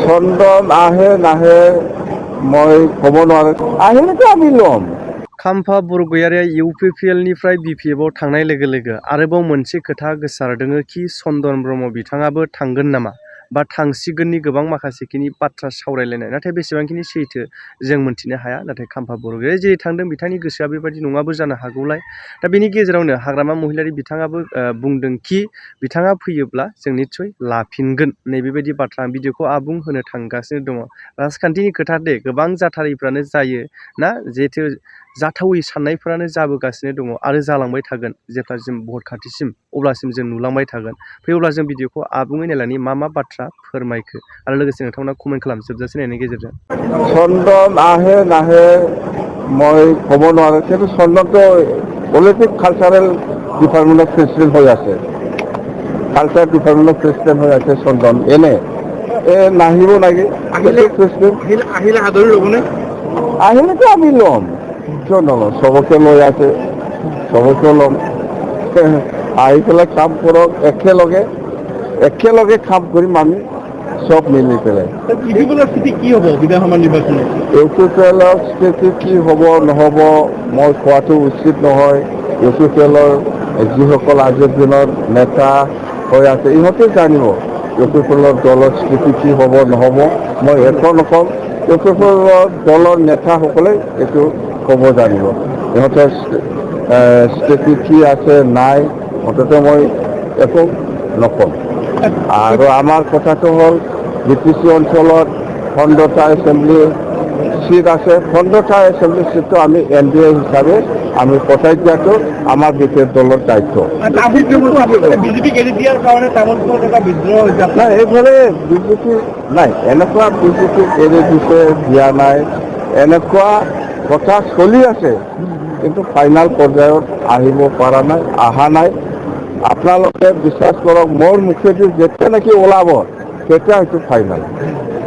চন্দন আহে নাহে মই ক'ব নোৱাৰো আহিলেতো আমি ল'ম। खाम्फा बरगयारिया इउपिपिएलनिफ्राय बिपिएफआव थांनाय लोगो लोगो आरोबाव मोनसे खोथा गोसारदों कि चन्दन ब्रह्म बिथाङाबो थांगोन नामा बा थांसिगोननि गोबां माखासेखिनि बाथ्रा सावरायलायनाय नाथाय बेसेबांखिनि सैथो जों मोनथिनो हाया। नाथाय खाम्फा बरगयारिया जेरै थांदों बिथांनि गोसोआ बेबायदि नङाबो जानो हागौलाय। दा बेनि गेजेरावनो हाग्रामा महिलारि बिथाङाबो बुंदों कि बिथाङा फैयोब्ला जों निस्सय लाफिनगोन नैबेबायदि बाथ्रा भिडिअखौ आबुं होनो थांगासिनो दङ। राजखान्थिनि खोथा दे गोबां जाथारिफ्रानो जायो ना जिहेथु जाथावै साननायफोरानो जाबोगासिनो दङ आरो जालांबाय थागोन जेब्ला जों भट खाथिसिम अब्लासिम जों नुलांबाय थागोन। फैयोब्ला जों भिडिअखौ आबुङै नायनानै मा बाथ्रा फोरमायखो आरो लोगोसे नोंथांमोना कमेन्ट खालाम जोबजासे नायनायनि गेजेरजों। চন্দন আহে নাহে মই ক'ব নোৱাৰো কিন্তু চন্দনটো অলৰেডি কালচাৰেল ডিপাৰ্টমেণ্টৰ প্ৰেচিডেণ্ট হৈ আছে। কালচাৰ ডিপাৰ্টমেণ্টৰ প্ৰেচিডেণ্ট হৈ আছে চন্দন। এনে নাহিব লাগে আহিলে আদৰি ল'বনে? আহিলেতো আমি ল'ম, কিয় নল'ম? চবকে লৈ আছে, চবকে ল'ম। আহি পেলাই কাম কৰক একেলগে কাম কৰিম আমি চব মিলি পেলাই। ইউপিপিএলৰ স্থিতি কি হ'ব বিধানসভা নিৰ্বাচনত? ইউপিপিএলৰ স্থিতি কি হ'ব নহ'ব মই কোৱাটো উচিত নহয়। ইউপিপিএলৰ যিসকল আজিৰ দিনত নেতা হৈ আছে ইহঁতে জানিব ইউপিপিএলৰ দলৰ স্থিতি কি হ'ব নহ'ব। মই একো নক'ম, ইউপিপিএলৰ দলৰ নেতাসকলে এইটো ক'ব জানিব ইহঁতৰ স্থিতি কি আছে নাই মুঠতে মই একো নক'ম। আৰু আমাৰ কথাটো হ'ল বিটিচি অঞ্চলত 15টা এছেম্বলি চিট আছে। 15টা এছেম্বলি চিটটো আমি NDA হিচাপে আমি পঠাই দিয়াটো আমাৰ বিজেপি দলৰ দায়িত্ব। বিজেপিক এৰি দিয়াৰ কাৰণে তামোলপুৰত এটা বিদ্ৰোহ হৈছে। নাই এইফালে বিজেপি নাই, এনেকুৱা বিজেপিক এৰি দিছে দিয়া নাই, এনেকুৱা কথা চলি আছে কিন্তু ফাইনেল পৰ্যায়ত আহিব পৰা নাই, অহা নাই। আপোনালোকে বিশ্বাস কৰক মোৰ মুখেদি যেতিয়া নেকি ওলাব তেতিয়া হয়তো ফাইনেল।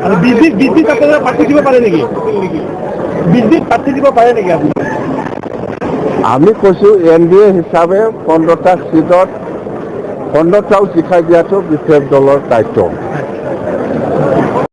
আৰু বিজেপি প্ৰাৰ্থী দিব পাৰে নেকি? বিজেপিক প্ৰাৰ্থী দিব পাৰে নেকি আপুনি? আমি কৈছোঁ NDA হিচাপে 15টা চিটত 15টাও জিকাই দিয়াটো বিজেপি দলৰ দায়িত্ব।